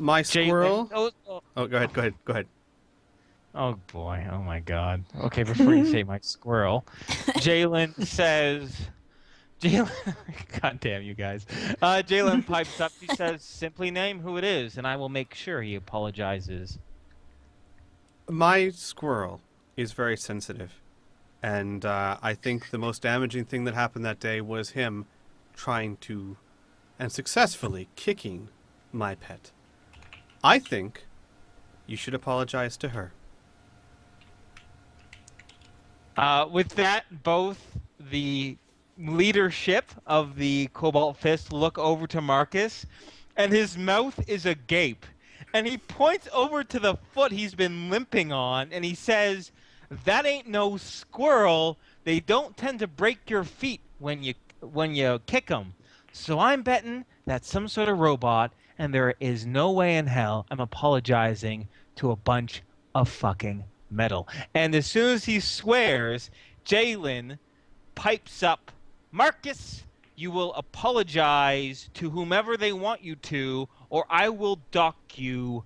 My Jalen. squirrel. Oh, go ahead. Oh boy. Oh my God. Okay, before you say my squirrel, Jalen says. Jalen. God damn you guys. Jalen pipes up. He says, "Simply name who it is, and I will make sure he apologizes." My squirrel is very sensitive, and I think the most damaging thing that happened that day was him trying to and successfully kicking my pet. I think you should apologize to her. With that, both the leadership of the Cobalt Fist look over to Marcus, and his mouth is agape. And he points over to the foot he's been limping on, and he says, "That ain't no squirrel. They don't tend to break your feet when you kick them. So I'm betting that's some sort of robot, and there is no way in hell I'm apologizing to a bunch of fucking metal." And as soon as he swears, Jalen pipes up, "Marcus, you will apologize to whomever they want you to, or I will dock you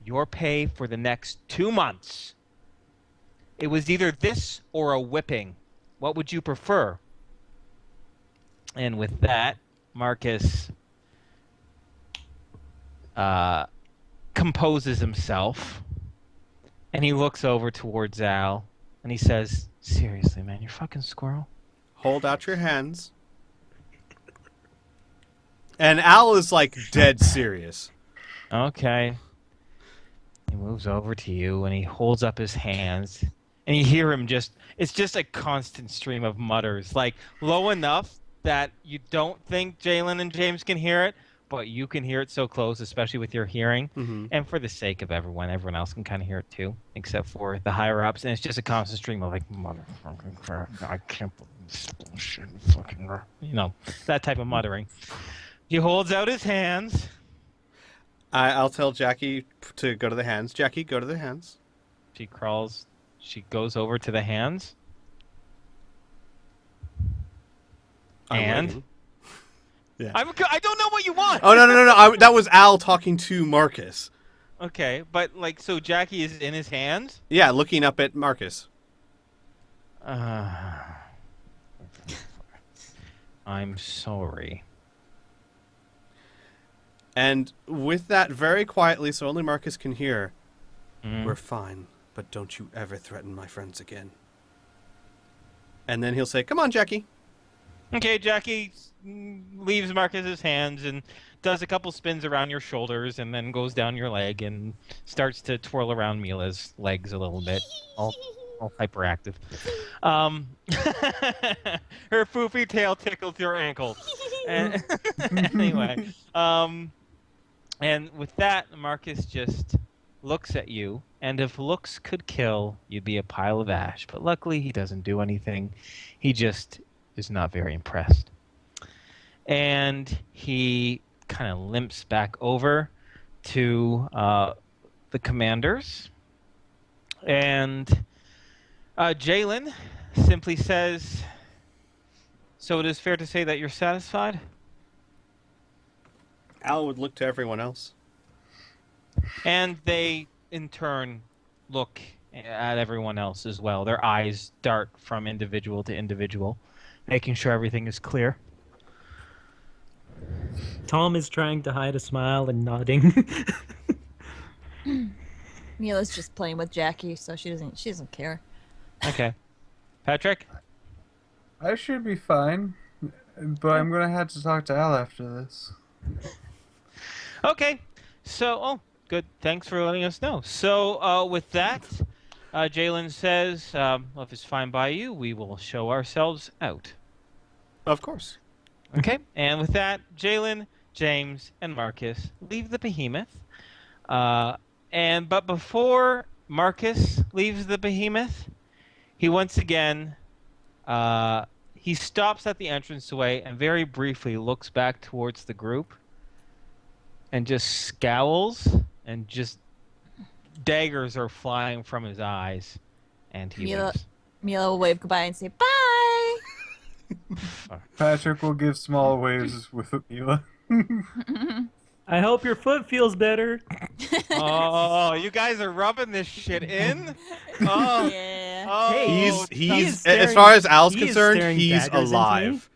your pay for the next 2 months. It was either this or a whipping. What would you prefer?" And with that, Marcus uh, composes himself, and he looks over towards Al, and he says, "Seriously, man, you're fucking squirrel." Hold out your hands. And Al is like dead serious. Okay. He moves over to you, and he holds up his hands, and you hear him it's just a constant stream of mutters, like low enough that you don't think Jalen and James can hear it, but you can hear it so close, especially with your hearing. Mm-hmm. And for the sake of everyone else can kind of hear it too, except for the higher ups. And it's just a constant stream of like, "Motherfucking crap, I can't believe this bullshit, fucking," that type of muttering. He holds out his hands. I'll tell Jackie to go to the hands. Jackie, go to the hands. She goes over to the hands. I'm And waiting. Yeah. I don't know what you want. Oh no! That was Al talking to Marcus. Okay, but like, so Jackie is in his hands. Yeah, looking up at Marcus. Uh, I'm sorry. And with that, very quietly, so only Marcus can hear, Mm. "We're fine, but don't you ever threaten my friends again." And then he'll say, "Come on, Jackie." Okay, Jackie leaves Marcus's hands and does a couple spins around your shoulders, and then goes down your leg and starts to twirl around Mila's legs a little bit, all hyperactive. Her foofy tail tickles your ankles. And anyway, and with that, Marcus just looks at you, and if looks could kill, you'd be a pile of ash. But luckily, he doesn't do anything. He just is not very impressed. And he kind of limps back over to the commanders. And Jalen simply says, "So it is fair to say that you're satisfied?" Al would look to everyone else. And they, in turn, look at everyone else as well. Their eyes dart from individual to individual, making sure everything is clear. Tom is trying to hide a smile and nodding. Mila's just playing with Jackie, so she doesn't care. Okay. Patrick? I should be fine, but I'm gonna have to talk to Al after this. Okay. So, good. Thanks for letting us know. So, with that, Jalen says, if it's fine by you, we will show ourselves out. Of course. Okay. And with that, Jalen, James, and Marcus leave the behemoth. But before Marcus leaves the behemoth, he once again he stops at the entranceway and very briefly looks back towards the group and just scowls, and just daggers are flying from his eyes, and he leaves. Mila will wave goodbye and say bye. Patrick will give small waves with Mila. I hope your foot feels better. Oh, you guys are rubbing this shit in? Oh, Yeah. oh. He's as staring- far as Al's he is concerned, staring he's daggers into me. alive.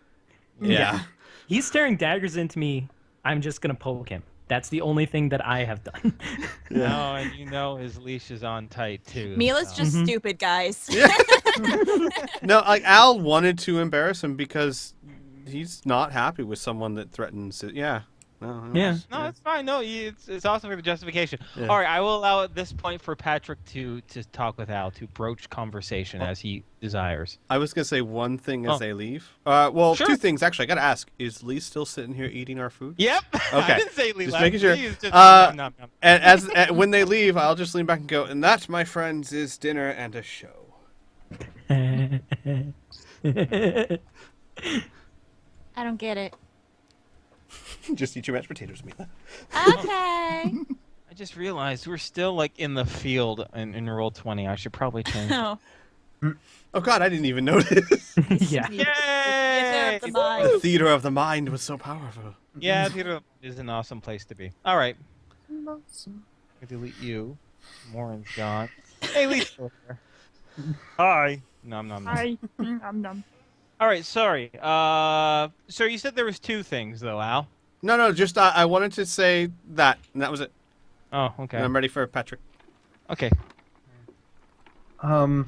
Yeah. He's staring daggers into me. I'm just gonna poke him. That's the only thing that I have done. No, and you know his leash is on tight too. Mila's so. just stupid, guys. No, like Al wanted to embarrass him because he's not happy with someone that threatens it. Yeah. No, Yeah. No, it's fine. No, it's also for the justification. Yeah. All right, I will allow at this point for Patrick to talk with Al, to broach conversation as he desires. I was gonna say one thing as Oh. they leave. Well, Sure. two things actually. I gotta ask: is Lee still sitting here eating our food? Yep. Okay. I didn't say Lee Just left. making sure. Lee is just Uh, nom, nom, nom. And as when they leave, I'll just lean back and go, and that, my friends, is dinner and a show. I don't get it. Just eat your mashed potatoes, Mila. Okay. I just realized we're still like in the field in roll 20. I should probably change. Oh. Oh God, I didn't even notice. Yeah. Yay! The mind. The theater of the mind was so powerful. Yeah, theater is an awesome place to be. All right, I delete you. Morin's gone. Hey, Lee's still there. Hi. Nom nom nom. Hi. Nom. All right, sorry. So you said there was two things though, Al. No, just I wanted to say that, and that was it. Oh, okay. And I'm ready for Patrick. Okay. You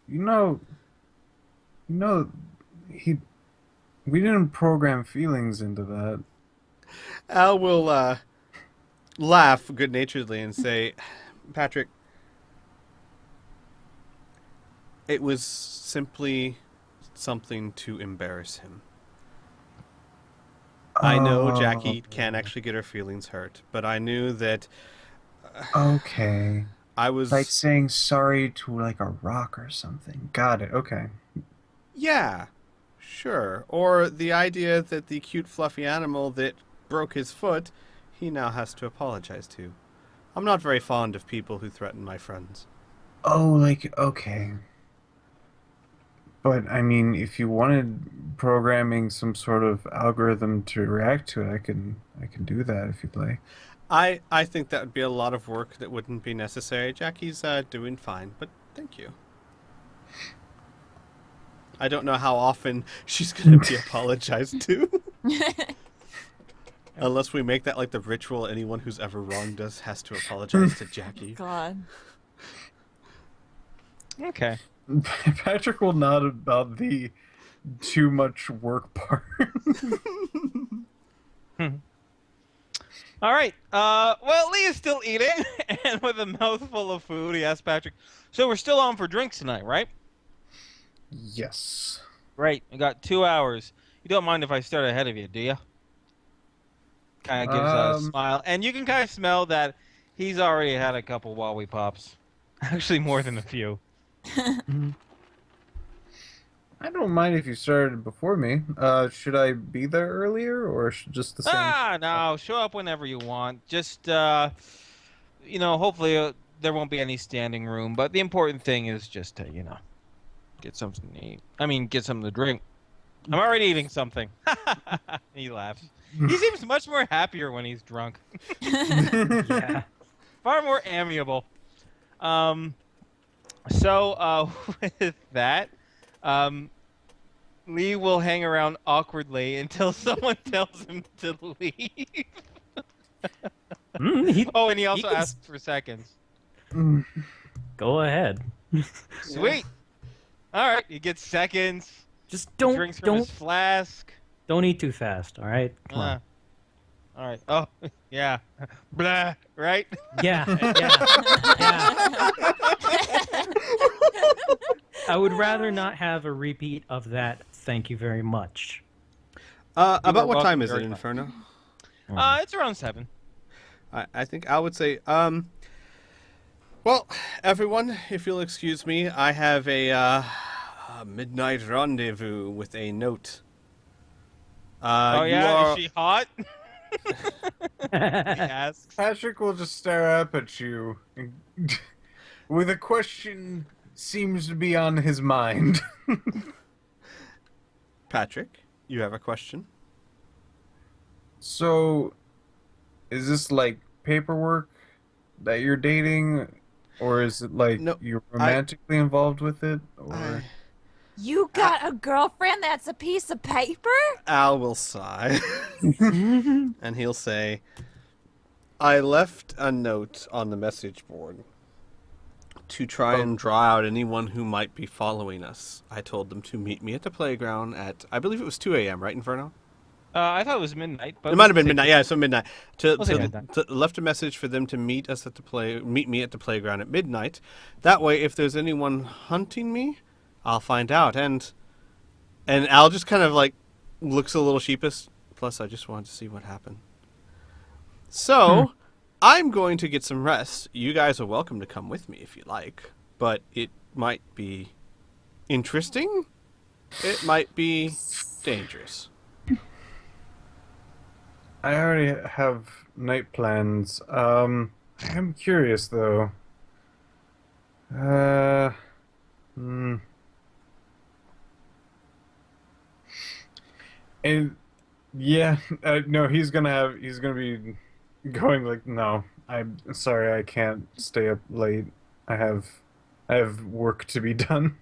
know, we didn't program feelings into that. Al will laugh good-naturedly and say, Patrick, it was simply something to embarrass him. I know Jackie can't actually get her feelings hurt, but I knew that Okay. I was... Like saying sorry to like a rock or something. Got it. Okay. Yeah, sure. Or the idea that the cute fluffy animal that broke his foot, he now has to apologize to. I'm not very fond of people who threaten my friends. Oh, like okay. But I mean, if you wanted programming some sort of algorithm to react to it, I can do that if you'd like. I think that would be a lot of work that wouldn't be necessary. Jackie's doing fine, but thank you. I don't know how often she's going to be apologized to. Unless we make that like the ritual, anyone who's ever wronged us has to apologize to Jackie. God. Okay. Patrick will nod about the too much work part. All right. Well, Lee is still eating, and with a mouthful of food, he asks Patrick, "So we're still on for drinks tonight, right?" Yes. Great. We got 2 hours. You don't mind if I start ahead of you, do you? Kind of gives a smile, and you can kind of smell that he's already had a couple Wowie Pops. Actually, more than a few. I don't mind if you started before me. Should I be there earlier or just the same? No. Show up whenever you want. Just, hopefully there won't be any standing room. But the important thing is just to, get something to eat. I mean, get something to drink. I'm already eating something. He laughs. He seems much more happier when he's drunk. Yeah. Far more amiable. So, with that, Lee will hang around awkwardly until someone tells him to leave. Oh, and he also can asks for seconds. Go ahead. Sweet. All right, he gets seconds. Just Drinks from his don't flask. eat too fast. All right. Come on. All right. Oh, yeah. Blah. Right. Yeah. I would rather not have a repeat of that. Thank you very much. About what welcome time is it, very much. Inferno? It's around 7. I think I would say, well, everyone, if you'll excuse me, I have a midnight rendezvous with a note. Oh you yeah, are- is she hot? He asks. Patrick will just stare up at you with a question seems to be on his mind. Patrick, you have a question? So, is this like paperwork that you're dating, or is it like No, you're I- romantically involved with it, or You got a girlfriend that's a piece of paper? Al will sigh, and he'll say, I left a note on the message board to try and draw out anyone who might be following us. I told them to meet me at the playground at, I believe it was 2 a.m., right, Inferno? I thought it was midnight, but It might have been midnight. Yeah, so midnight. We'll say midnight. Left a message for them to meet us at meet me at the playground at midnight. That way, if there's anyone hunting me, I'll find out. And Al just kind of like looks a little sheepish. Plus, I just wanted to see what happened. So, I'm going to get some rest. You guys are welcome to come with me if you like, but it might be interesting. It might be dangerous. I already have night plans. I'm curious though. Hmm. And yeah, no, he's gonna be going like, no, I'm sorry, I can't stay up late. I have work to be done.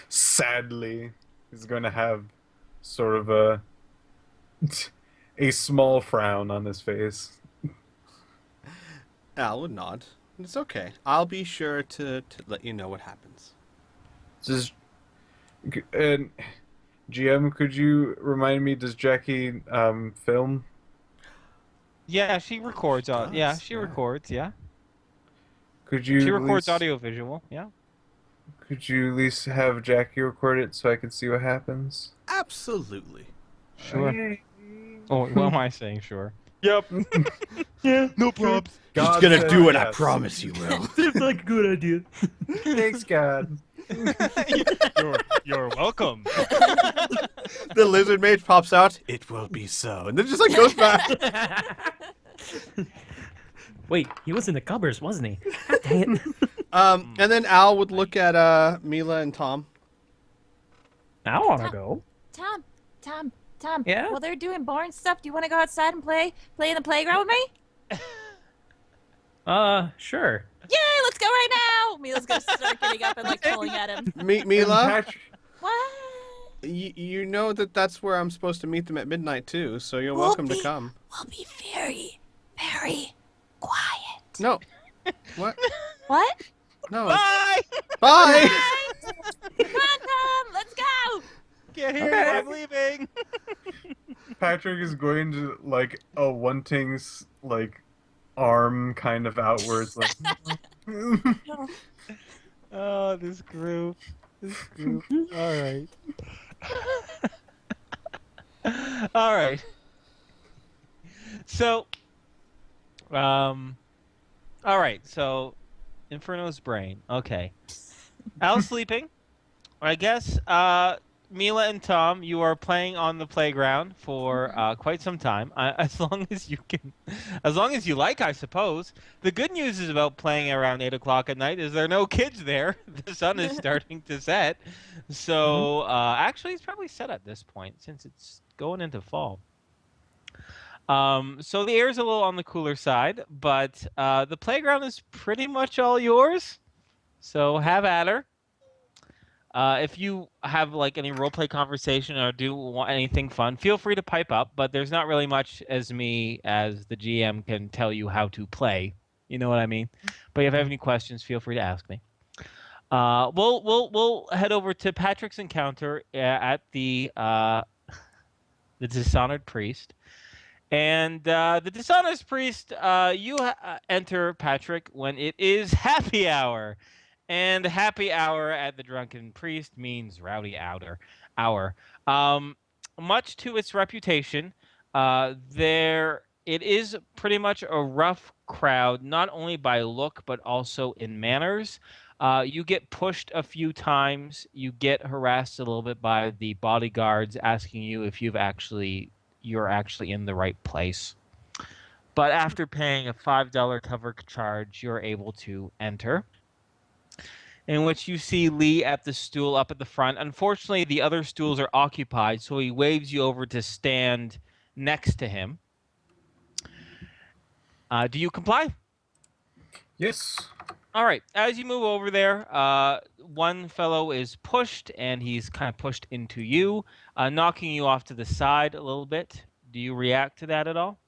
Sadly, he's going to have sort of a small frown on his face. Al would nod. It's okay. I'll be sure to let you know what happens. Just and GM, could you remind me? Does Jackie film? Yeah, she records. Yeah, does, she yeah. records. Yeah, Could you she at records least- audio visual. Yeah. Could you at least have Jackie record it so I can see what happens? Absolutely. Sure. Okay. Oh, what am I saying? Sure. Yep. Yeah. No probs. God He's gonna said do it. I yes. promise you will. Seems like a good idea. Thanks, God. You're welcome. The lizard mage pops out. It will be so, and then just like goes back. Wait, he was in the cupboards, wasn't he? God dang it. And then Al would look at Mila and Tom. I wanna go. Tom. Yeah? While they're doing barn stuff, do you want to go outside and play in the playground with me? Sure. Yay, let's go right now! Mila's gonna start getting up and like pulling at him. Mila, Patrick, What? you know that's where I'm supposed to meet them at midnight too. So you're We'll welcome to be- come. We'll be very, very quiet. No. What? What? No. Bye. Bye. Come on, Tom, let's go! Get here. Okay. I'm leaving. Patrick is going to like a one-ting's like arm kind of outwards, like. Oh, this group. All right. All right. So, all right. So, Inferno's brain. Okay. Al's sleeping. I guess, Mila and Tom, you are playing on the playground for quite some time, as long as you can, as long as you like, I suppose. The good news is about playing around 8 o'clock at night is there are no kids there. The sun is starting to set, so actually it's probably set at this point since it's going into fall. So the air is a little on the cooler side, but the playground is pretty much all yours. So have at her. If you have like any roleplay conversation or do want anything fun, feel free to pipe up. But there's not really much as me as the GM can tell you how to play. You know what I mean? But if you have any questions, feel free to ask me. We'll head over to Patrick's encounter at the dishonored priest. And the dishonest priest, you enter, Patrick, when it is happy hour. And happy hour at the Drunken Priest means rowdy hour. Much to its reputation, it is pretty much a rough crowd, not only by look, but also in manners. You get pushed a few times. You get harassed a little bit by the bodyguards asking you if you're actually in the right place. But after paying a $5 cover charge, you're able to enter. In which you see Lee at the stool up at the front. Unfortunately, the other stools are occupied, so he waves you over to stand next to him. Do you comply? Yes. All right. As you move over there, one fellow is pushed, and he's kind of pushed into you, knocking you off to the side a little bit. Do you react to that at all?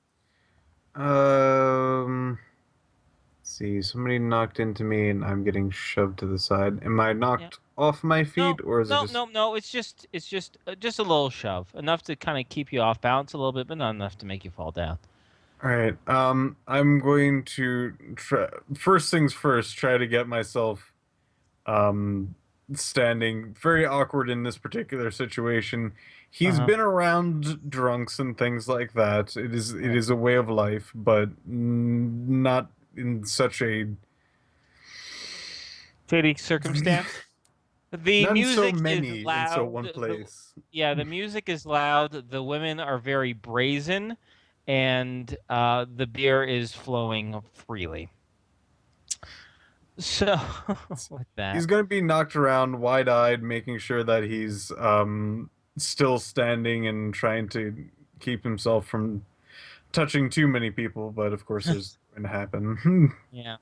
Let's see, somebody knocked into me and I'm getting shoved to the side. Am I Yeah. knocked off my feet No, or is it no, just no, no. It's just a little shove, enough to kind of keep you off balance a little bit, but not enough to make you fall down. All right. I'm going to try first things first, try to get myself um standing very awkward in this particular situation. He's Uh-huh. been around drunks and things like that. It is a way of life, but not in such a Shady circumstance. The not in so music is many in so loud. one place. Yeah, the music is loud. The women are very brazen, and the beer is flowing freely. So, with He's that, gonna be knocked around wide-eyed, making sure that he's still standing and trying to keep himself from touching too many people, but of course there's going to happen. yeah.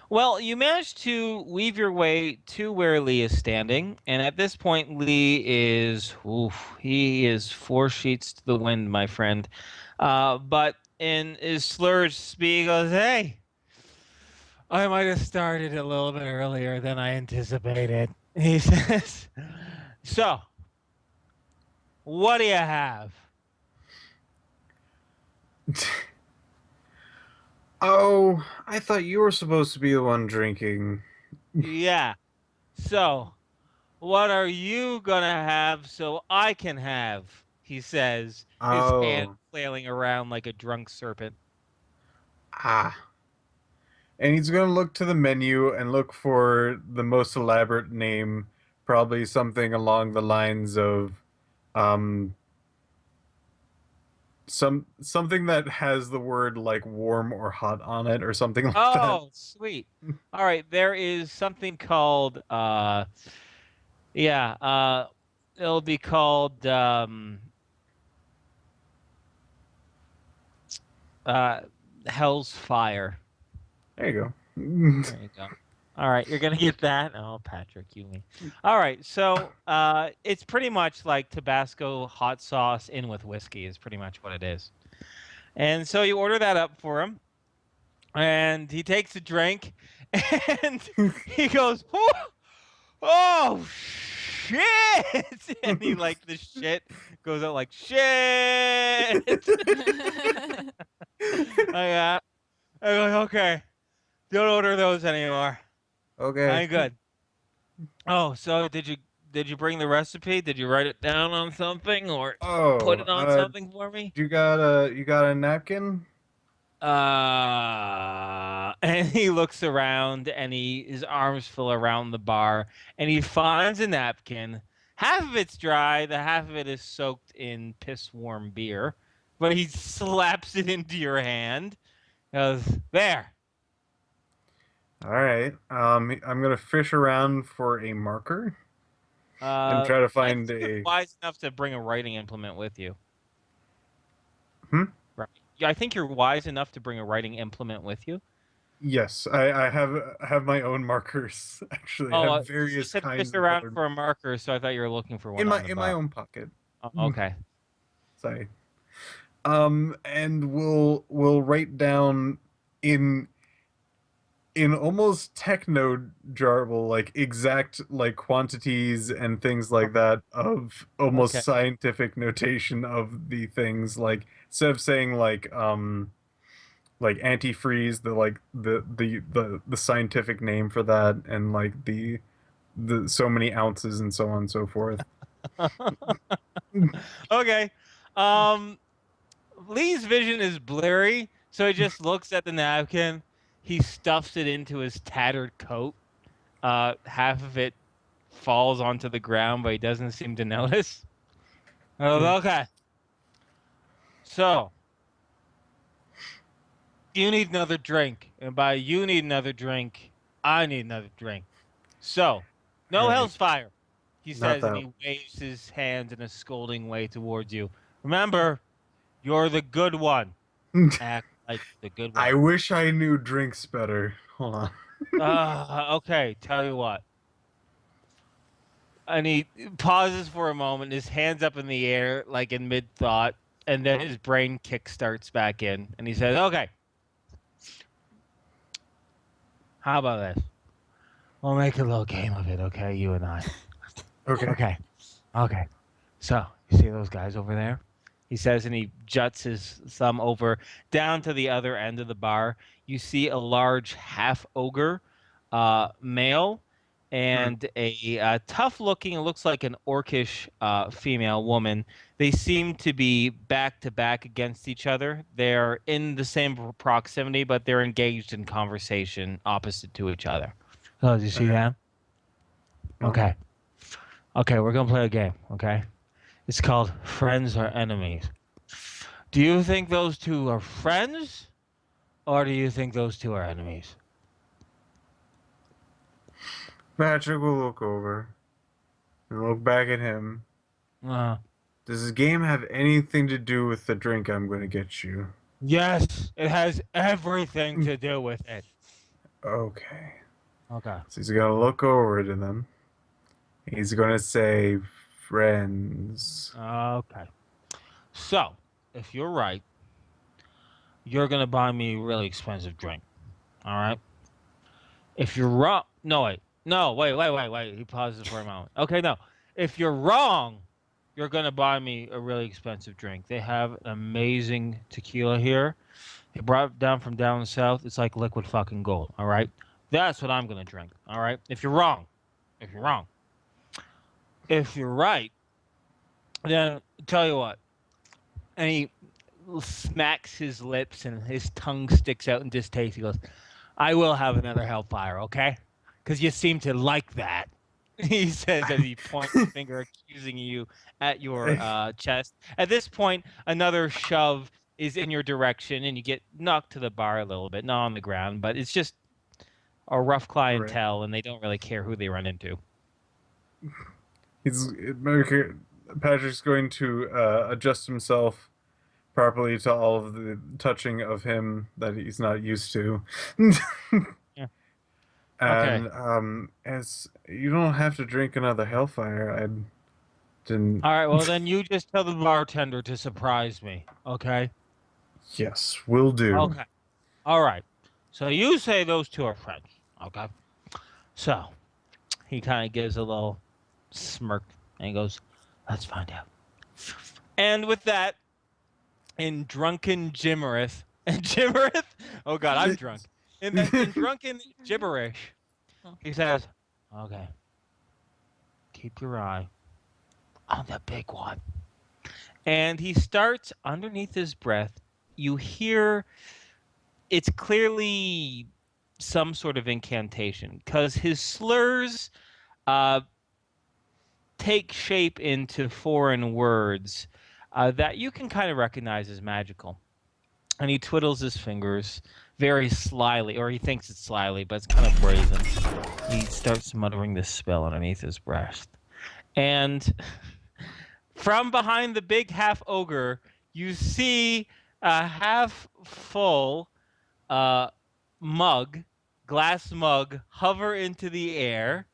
Well, you managed to weave your way to where Lee is standing, and at this point, Lee is, oof, he is 4 sheets to the wind, my friend. But in his slurred speak, he goes, "Hey, I might have started a little bit earlier than I anticipated." He says, "So, what do you have?" Oh, I thought you were supposed to be the one drinking. Yeah. So, what are you gonna have so I can have? He says, his hand Oh, flailing around like a drunk serpent. ah. And he's gonna look to the menu and look for the most elaborate name, probably something along the lines of um something that has the word like warm or hot on it or something like that. Oh, sweet. All right, there is something called yeah, it'll be called uh Hell's Fire. There you There you go. All right, you're gonna get that. Oh, Patrick, you me. All right, so it's pretty much like Tabasco hot sauce in with whiskey is pretty much what it is. And so you order that up for him, and he takes a drink, and go. he goes, "Oh, oh shit!" And he like the shit goes out like shit. I go, okay, don't order those anymore. Okay. I'm good. Oh, so did you bring the recipe? Did you write it down on something or put Oh, it on something for me? you got a napkin? And he looks around and his arms fill around the bar and he finds a napkin. Half of it's dry, the half of it is soaked in piss warm beer. But he slaps it into your hand. He goes, there. All right. I'm gonna fish around for a marker and Uh, try to I find think you're a. wise enough to bring a writing implement with you. Hmm? Right. Yeah, I think you're wise enough to bring a writing implement with you. Yes, I have my own markers. Actually, I Oh, have you various said fish kinds of around colored for a marker, so I thought you were looking for one in my on the in my bar. own pocket. Oh, okay. Sorry. And we'll write down in in almost techno jarble, like exact like quantities and things like that of almost Okay. scientific notation of the things. Like instead of saying like antifreeze, the like the scientific name for that, and like the so many ounces and so on and so forth. Okay. Um, Lee's vision is blurry, so he just looks at the napkin. He stuffs it into his tattered coat. Half of it falls onto the ground, but he doesn't seem to notice. Okay. So you need another drink, and by you need another drink, I need another drink. So, no Right. hell's fire, he Not says, and that. he waves his hands in a scolding way towards you. Remember, you're the good one. Act like the good I one. wish I knew drinks better. Hold on. Okay, tell you what. And he pauses for a moment, his hands up in the air, like in mid thought, and then his brain kick starts back in, and he says, "Okay, how about this? We'll make a little game of it, okay? You and I. Okay. Okay, okay. So you see those guys over there?" He says, and he juts his thumb over down to the other end of the bar. You see a large half ogre, male, and a tough-looking, it looks like an orcish female woman. They seem to be back to back against each other. They're in the same proximity, but they're engaged in conversation opposite to each other. Oh, did you see Okay. that? No. Okay. Okay, we're gonna play a game. Okay. It's called Friends or Enemies. Do you think those two are friends, or do you think those two are enemies? Patrick will look over and look back at him. Uh, Does this game have anything to do with the drink I'm going to get you? yes, it has everything to do with it. Okay. Okay. So he's going to look over to them. He's going to say, friends. Okay. So, if you're right, you're gonna buy me a really expensive drink. All right. If you're wrong, no wait, no wait. He pauses for a moment. Okay, no. If you're wrong, you're gonna buy me a really expensive drink. They have an amazing tequila here. They brought it down from down south. It's like liquid fucking gold. All right. That's what I'm gonna drink. All right. If you're wrong, if you're wrong, if you're right, then tell you what. And he smacks his lips and his tongue sticks out in distaste. He goes, "I will have another Hellfire, okay? Because you seem to like that." He says as he points a finger accusing you at your chest. At this point, another shove is in your direction, and you get knocked to the bar a little bit, not on the ground, but it's just a rough Right. clientele, and they don't really care who they run into. Patrick's going to adjust himself properly to all of the touching of him that he's not used to. Yeah. And as you don't have to drink another Hellfire, I didn't. All right, well, then you just tell the bartender to surprise me, okay? Yes, will do. Okay. All right. So you say those two are friends. Okay. So he kind of gives a little smirk and he goes, "Let's find out." And with that, in drunken gibbereth, and gibbereth? Oh God, I'm drunk. In drunken gibberish, he says, "Okay, keep your eye on the big one." And he starts underneath his breath. You hear it's clearly some sort of incantation because his slurs take shape into foreign words that you can kind of recognize as magical. And he twiddles his fingers very slyly, or he thinks it's slyly, but it's kind of brazen. He starts muttering this spell underneath his breast. And from behind the big half ogre, you see a half full glass mug, hover into the air.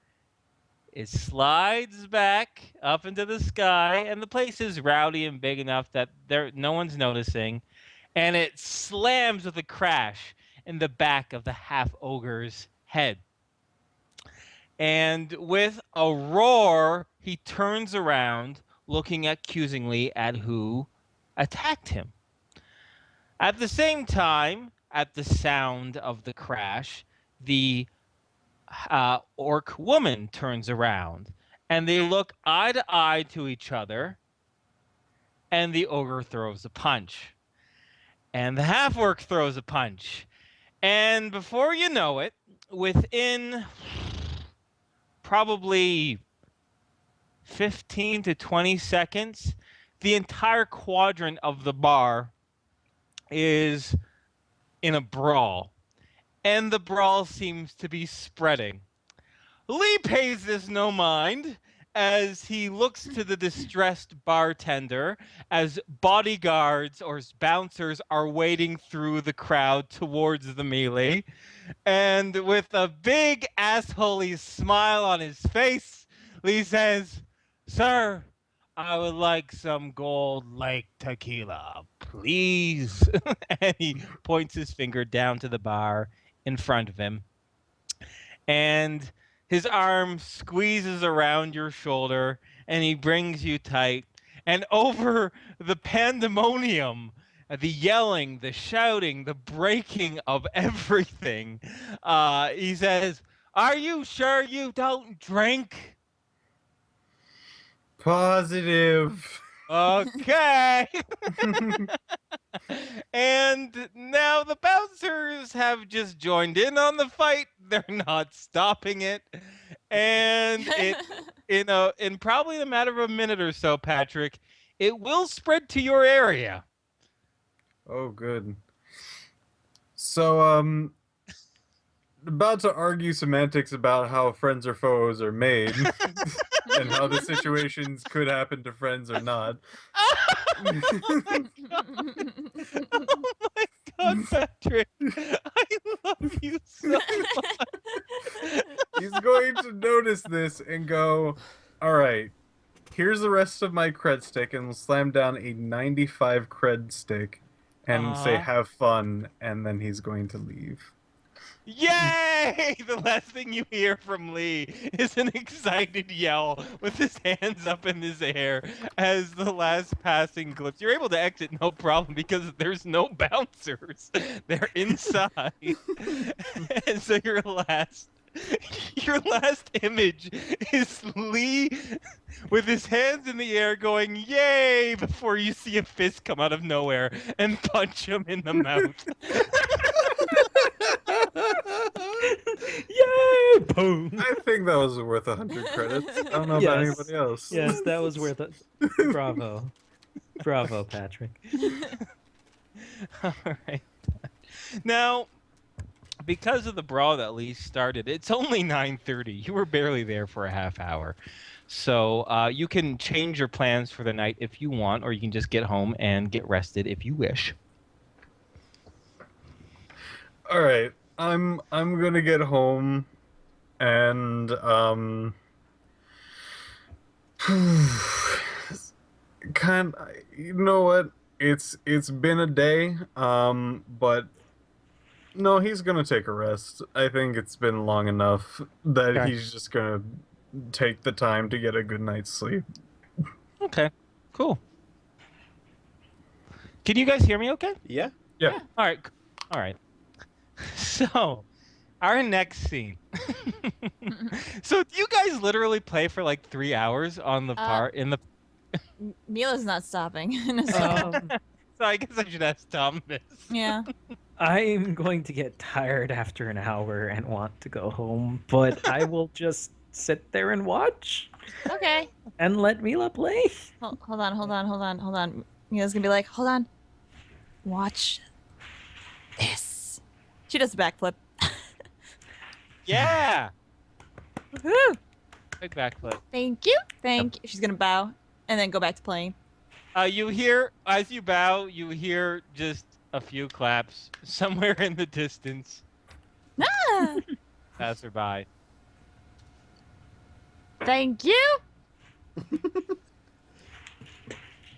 It slides back up into the sky, and the place is rowdy and big enough that no one's noticing. And it slams with a crash in the back of the half ogre's head. And with a roar, he turns around, looking accusingly at who attacked him. At the same time, at the sound of the crash, the orc woman turns around and they look eye to eye to each other, and the ogre throws a punch. And the half orc throws a punch. And before you know it, within probably 15 to 20 seconds, the entire quadrant of the bar is in a brawl. And the brawl seems to be spreading. Lee pays this no mind as he looks to the distressed bartender as bodyguards or bouncers are wading through the crowd towards the melee. And with a big assholey smile on his face, Lee says, "Sir, I would like some Gold Lake tequila, please." And he points his finger down to the bar in front of him. And his arm squeezes around your shoulder and he brings you tight. And over the pandemonium, the yelling, the shouting, the breaking of everything, he says, "Are you sure you don't drink?" Positive. Okay. And now the bouncers have just joined in on the fight. They're not stopping it. And in probably a matter of a minute or so, Patrick, it will spread to your area. Oh, good. So, about to argue semantics about how friends or foes are made and how the situations could happen to friends or not. Oh my God, Patrick. I love you so much. He's going to notice this and go, all right, here's the rest of my cred stick, and slam down a 95 cred stick and say, have fun, and then he's going to leave. Yay! The last thing you hear from Lee is an excited yell with his hands up in his air as the last passing glimpse. You're able to exit no problem because there's no bouncers. They're inside. And so your last image is Lee with his hands in the air going, "Yay!" before you see a fist come out of nowhere and punch him in the mouth. Yay! Boom. I think that was worth 100 credits. I don't know about Yes. anybody else. Yes, that was worth it. Bravo. Bravo, Patrick. All right. Now, because of the brawl that Lee started, it's only 9:30. You were barely there for a half hour. So you can change your plans for the night if you want, or you can just get home and get rested if you wish. All right, I'm gonna get home, and you know what? It's been a day, but no, he's gonna take a rest. I think it's been long enough that Okay. he's just gonna take the time to get a good night's sleep. Okay, cool. Can you guys hear me okay? Yeah. Yeah. All right. All right. So, our next scene. So, do you guys literally play for like 3 hours on the part in the? Mila's not stopping. So I guess I should ask Tom this. Yeah. I'm going to get tired after an hour and want to go home, but I will just sit there and watch Okay. and let Mila play. Hold on. Mila's gonna be like, hold on. Watch this. She does a backflip. Yeah. Woo! Big backflip. Thank you. She's gonna bow and then go back to playing. You hear, as you bow, you hear just a few claps somewhere in the distance. Ah! Passerby. Thank you.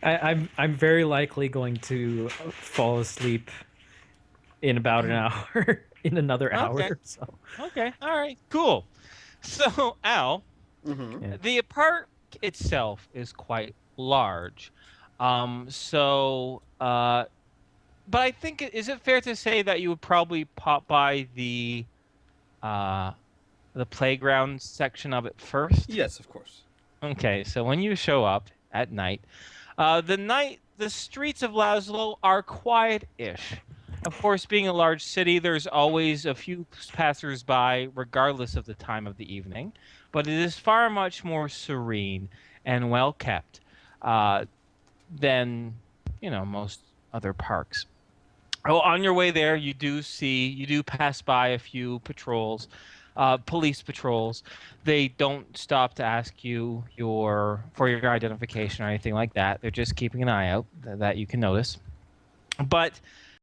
I'm very likely going to fall asleep in about an hour, in another hour. Okay. So Okay. All right. Cool. So, Al, Mm-hmm. the park itself is quite large. But I think, is it fair to say that you would probably pop by the playground section of it first? Yes, of course. Okay, so when you show up at night, the streets of Laszlo are quiet-ish. Of course, being a large city, there's always a few passers-by, regardless of the time of the evening. But it is far much more serene and well kept than most other parks. Oh, on your way there, you do pass by a few patrols. police patrols. They don't stop to ask you for your identification or anything like that. They're just keeping an eye out that you can notice. But